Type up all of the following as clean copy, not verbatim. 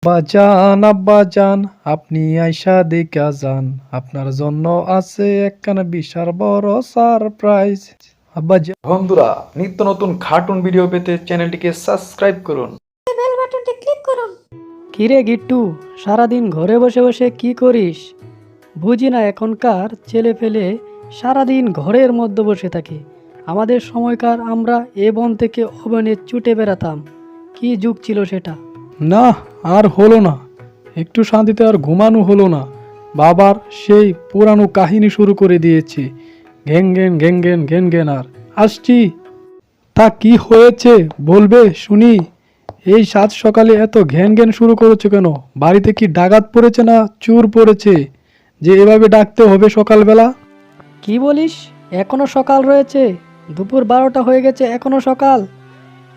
বাজান আব্বাজান, আপনি আইসা দেখা যান, আপনার জন্য আছে একখানা বিশাল বড় সারপ্রাইজ। আব্বাজান, বন্ধুরা নিত্য নতুন কার্টুন ভিডিও পেতে চ্যানেলটিকে সাবস্ক্রাইব করুন, বেল বাটনটি ক্লিক করুন। কিরে গিট্টু, সারাদিন ঘরে বসে বসে কি করিস? বুঝি না এখনকার ছেলে ফেলে সারাদিন ঘরের মধ্যে বসে থাকে। আমাদের সময়কার আমরা এ বন থেকে ও বনে ছুটে বেড়াতাম। কি যুগ ছিল সেটা। না আর হলো না, একটু শান্তিতে আর ঘুমানো হলো না। বাবার সেই পুরানো কাহিনী শুরু করে দিয়েছে, ঘ্যাং ঘ্যাং ঘ্যাং ঘ্যাং ঘ্যাং ঘ্যাং। আর আসছি। তা কি হয়েছে বলবে শুনি? এই সাত সকালে এত ঘ্যান ঘ্যান শুরু করেছো কেন? বাড়িতে কি ডাকাত পড়েছে না চোর পড়েছে যে এভাবে ডাকতে হবে সকালবেলা? কি বলিস? এখনো সকাল রয়েছে? দুপুর 12টা হয়ে গেছে, এখনো সকাল?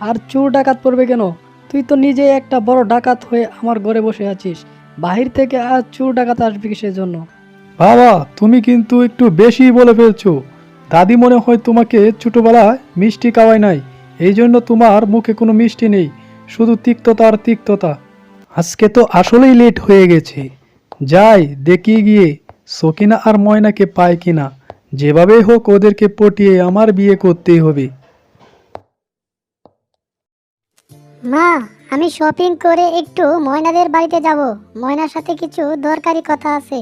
আর চোর ডাকাত পড়বে কেন? তুই তো নিজে একটা বড় ডাকাত হয়ে আমার ঘরে বসে আছিস। বাহির থেকে আর চোর ডাকাত আসবে কিসের জন্য? বাবা, তুমি কিন্তু একটু বেশি বলে ফেলছো। দাদি মনে হয় তোমাকে ছোটবেলায় মিষ্টি খাওয়ায় নাই, এই জন্য তোমার মুখে কোনো মিষ্টি নেই, শুধু তিক্ততা আর তিক্ততা। আজকে তো আসলেই লেট হয়ে গেছে, যাই দেখি গিয়ে সকিনা আর ময়নাকে পায় কিনা। যেভাবেই হোক ওদেরকে পটিয়ে আমার বিয়ে করতেই হবে। মা, আমি শপিং করে একটু ময়নাদের বাড়িতে যাব। ময়নার সাথে কিছু দরকারি কথা আছে।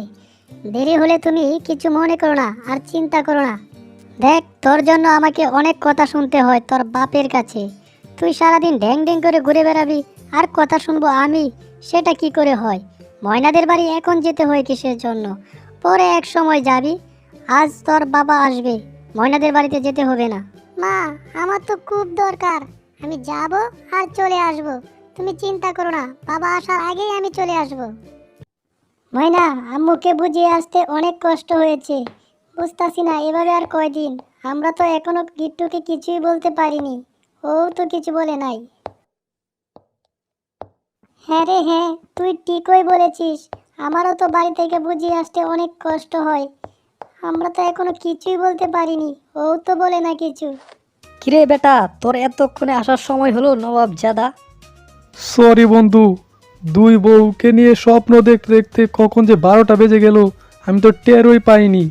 দেরি হলে তুমি কিছু মনে করো না আর চিন্তা করো না। দেখ, তোর জন্য আমাকে অনেক কথা শুনতে হয় তোর বাপের কাছে। তুই সারাদিন ড্যাং ড্যাং করে ঘুরে বেড়াবি আর কথা শুনবো আমি, সেটা কি করে হয়? ময়নাদের বাড়ি এখন যেতে হয় কিসের জন্য? পরে এক সময় যাবি। আজ তোর বাবা আসবে, ময়নাদের বাড়িতে যেতে হবে না। মা, আমার তো খুব দরকার, আমি যাব আর চলে আসব। তুমি চিন্তা করো না, বাবা আসার আগেই আমি চলে আসব। ময়না, আম্মুকে বুঝিয়ে আসতে অনেক কষ্ট হয়েছে। বুঝতাছি না এভাবে আর কয়দিন। আমরা তো এখনো গিট্টুকে কিছুই বলতে পারিনি, ও তো কিছু বলে নাই। হ্যাঁ রে হ্যাঁ, তুই ঠিকই বলেছিস। আমারও তো বাড়ি থেকে বুঝিয়ে আসতে অনেক কষ্ট হয়। আমরা তো এখনো কিছুই বলতে পারিনি, ও তো বলে না কিছু। কিরে বেটা, তোর এতক্ষণে আসার সময় হলো নবাব জাদা? সরি বন্ধু, দুই বউকে নিয়ে স্বপ্ন দেখতে দেখতে কখন যে 12টা বেজে গেল আমি তো টেরই পাইনি।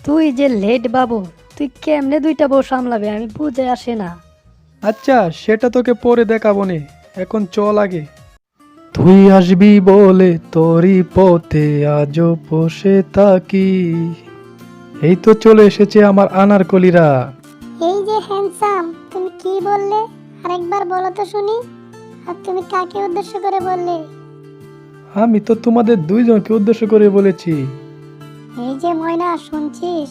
তুই যে লেট বাবু, তুই কেমনে দুইটা বউ সামলাবে আমি বুঝে আসে না। আচ্ছা, সেটা তোকে পরে দেখাবো নে, এখন চল আগে। তুই আসবি বলে তোরই পথে আজও বসে থাকি। এই তো চলে এসেছে আমার আনারকলিরা। এই যে হ্যান্ডসাম, তুমি কি বললে? আরেকবার বলো তো শুনি। আর তুমি কাকে উদ্দেশ্য করে বললে? আমি তো তোমাদের দুইজনকে উদ্দেশ্য করে বলেছি। এই যে ময়না, শুনছিস?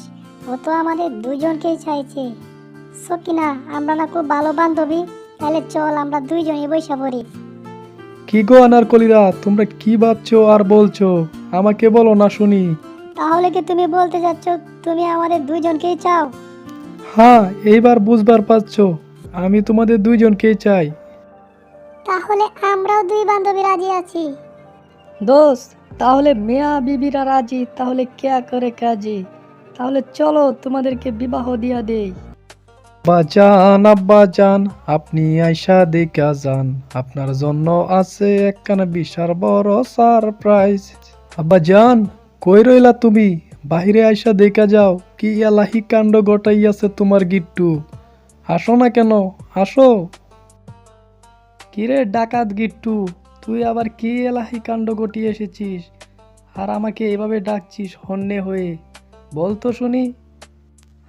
ও তো আমাদের দুইজনকেই চাইছে। সকিনা, আমরা না খুব ভালো বান্ধবী, তাহলে চল আমরা দুইজনই বৈশা পড়ি। কি গো আনারকলিরা, তোমরা কি ভাবছো আর বলছো? আমাকে বলো না শুনি। তাহলে কি তুমি বলতে যাচ্ছ তুমি আমাদের দুইজনকেই চাও? হ্যাঁ, এইবার বুঝবার পারছো, আমি তোমাদের দুইজনকেই চাই। তাহলে আমরাও দুই বান্ধবী রাজি আছি। দোস্ত, তাহলে মিয়া বিবিরা রাজি, তাহলে কেয়া করে কাজী। তাহলে চলো তোমাদেরকে বিবাহ দিয়া দেই। বাজান আব্বাজান, আপনি আইসা দেখা যান, আপনার জন্য আছে একখানা বিশাল বড় সারপ্রাইজ। আব্বাজান, কই রইলা তুমি? বাহিরে আইসা দেখা যাও, কি এলাহি কাণ্ড ঘটাইয়াছে তোমার গিট্টু। আসো না কেন, আসো। কিরে ডাকাত গিট্টু, তুই আবার কি এলাহি কাণ্ড ঘটিয়ে এসেছিস আর আমাকে এভাবে ডাকছিস হন্যে হয়ে? বল তো শুনি।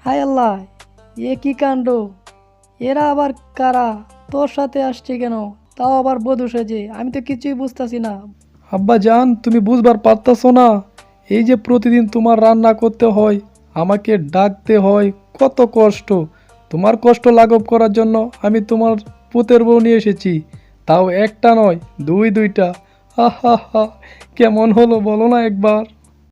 হায় আল্লাহ, এ কি কাণ্ড! এরা আবার কারা? তোর সাথে আসছে কেন? তাও আবার বধূ সেজে? আমি তো কিছুই বুঝতাছি না। আব্বাজান, তুমি বুঝবার পারতাছো না? এই যে প্রতিদিন তোমার রান্না করতে হয়, আমাকে ডাকতে হয়, কত কষ্ট। তোমার কষ্ট লাঘব করার জন্য আমি তোমার পুতের বউ নিয়ে এসেছি, তাও একটা নয় দুইটা। হা হা হা, কেমন হলো বলো না একবার?